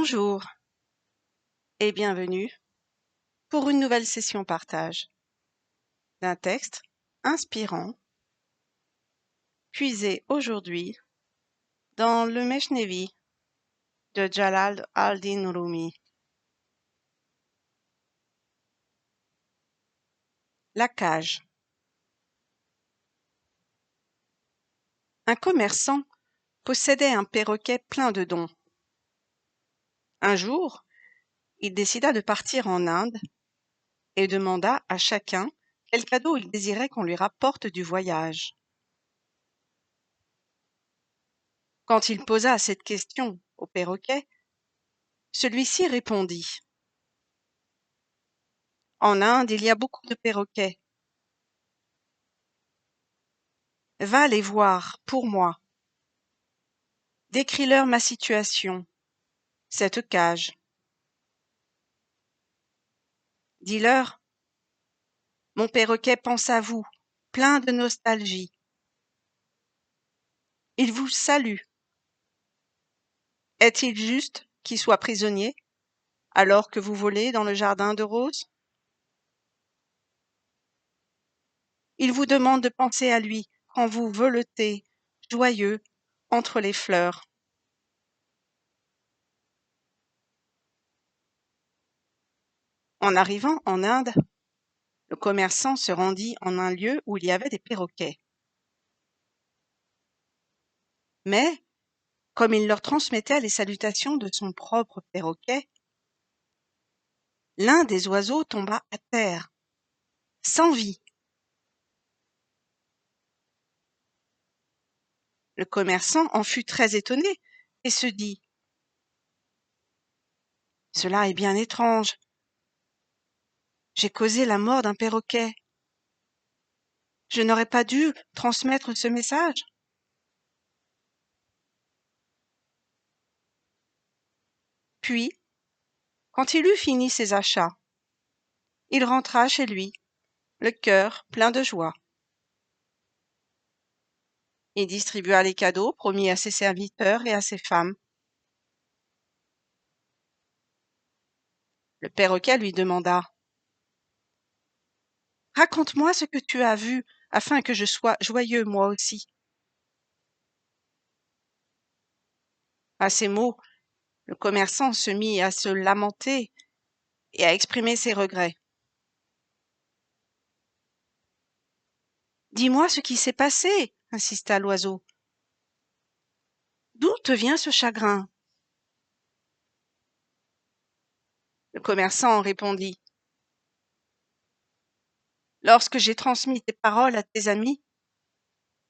Bonjour et bienvenue pour une nouvelle session partage d'un texte inspirant puisé aujourd'hui dans le Mechnevi de Jalal al-Din Rumi. La cage. Un commerçant possédait un perroquet plein de dons. Un jour, il décida de partir en Inde et demanda à chacun quel cadeau il désirait qu'on lui rapporte du voyage. Quand il posa cette question au perroquet, celui-ci répondit: « En Inde, il y a beaucoup de perroquets. Va les voir, pour moi. Décris-leur ma situation, cette cage. Dis-leur: mon perroquet pense à vous, plein de nostalgie. Il vous salue. Est-il juste qu'il soit prisonnier alors que vous volez dans le jardin de roses? Il vous demande de penser à lui quand vous voletez, joyeux, entre les fleurs. En arrivant en Inde, le commerçant se rendit en un lieu où il y avait des perroquets. Mais, comme il leur transmettait les salutations de son propre perroquet, l'un des oiseaux tomba à terre, sans vie. Le commerçant en fut très étonné et se dit: « Cela est bien étrange. J'ai causé la mort d'un perroquet. Je n'aurais pas dû transmettre ce message. » Puis, quand il eut fini ses achats, il rentra chez lui, le cœur plein de joie. Il distribua les cadeaux promis à ses serviteurs et à ses femmes. Le perroquet lui demanda: « Raconte-moi ce que tu as vu, afin que je sois joyeux moi aussi. » À ces mots, le commerçant se mit à se lamenter et à exprimer ses regrets. « Dis-moi ce qui s'est passé, » insista l'oiseau. « D'où te vient ce chagrin ?» Le commerçant répondit: « Lorsque j'ai transmis tes paroles à tes amis,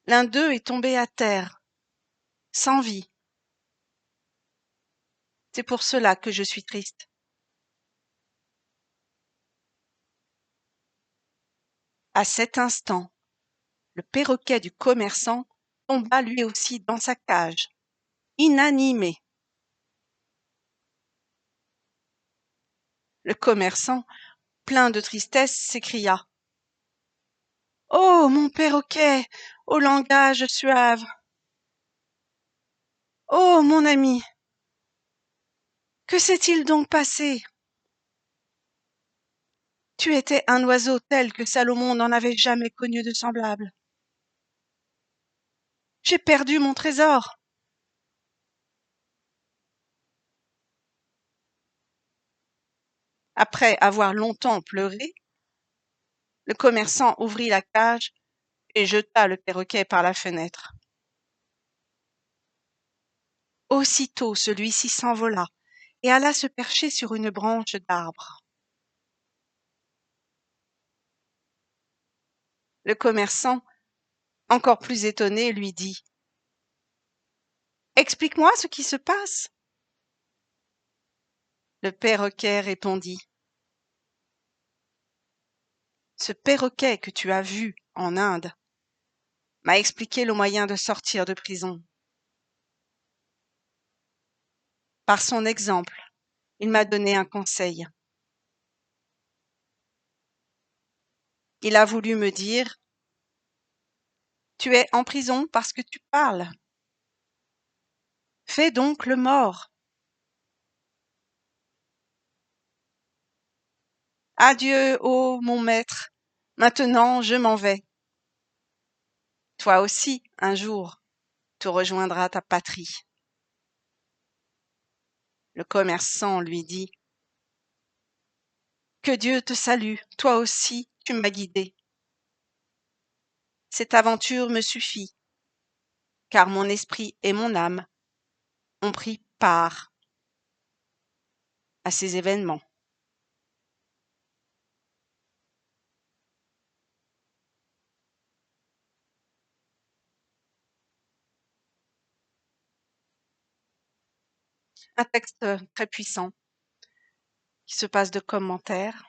l'un d'eux est tombé à terre, sans vie. C'est pour cela que je suis triste. » À cet instant, le perroquet du commerçant tomba lui aussi dans sa cage, inanimé. Le commerçant, plein de tristesse, s'écria: « Oh, mon perroquet, au langage suave! Oh, mon ami! Que s'est-il donc passé? Tu étais un oiseau tel que Salomon n'en avait jamais connu de semblable. J'ai perdu mon trésor. » Après avoir longtemps pleuré, le commerçant ouvrit la cage et jeta le perroquet par la fenêtre. Aussitôt celui-ci s'envola et alla se percher sur une branche d'arbre. Le commerçant, encore plus étonné, lui dit: « Explique-moi ce qui se passe. » Le perroquet répondit: « Ce perroquet que tu as vu en Inde m'a expliqué le moyen de sortir de prison. Par son exemple, il m'a donné un conseil. Il a voulu me dire: « Tu es en prison parce que tu parles. Fais donc le mort. Adieu, ô mon maître, maintenant je m'en vais. Toi aussi, un jour, tu rejoindras ta patrie. Le commerçant lui dit: Que Dieu te salue, toi aussi, tu m'as guidé. Cette aventure me suffit, car mon esprit et mon âme ont pris part à ces événements. Un texte très puissant qui se passe de commentaires.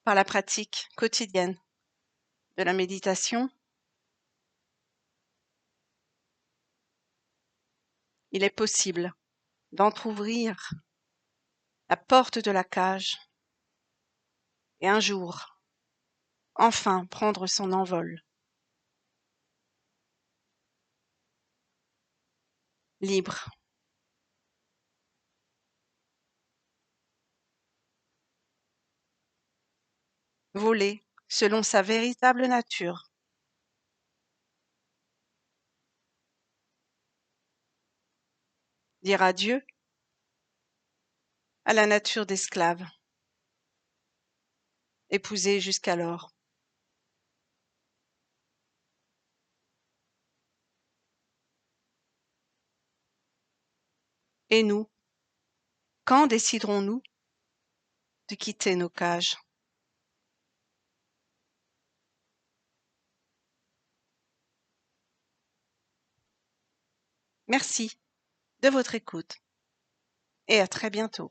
Par la pratique quotidienne de la méditation, il est possible d'entr'ouvrir la porte de la cage et un jour, enfin prendre son envol, libre, voler selon sa véritable nature, dire adieu à la nature d'esclave, épousée jusqu'alors. Et nous, quand déciderons-nous de quitter nos cages? Merci de votre écoute et à très bientôt.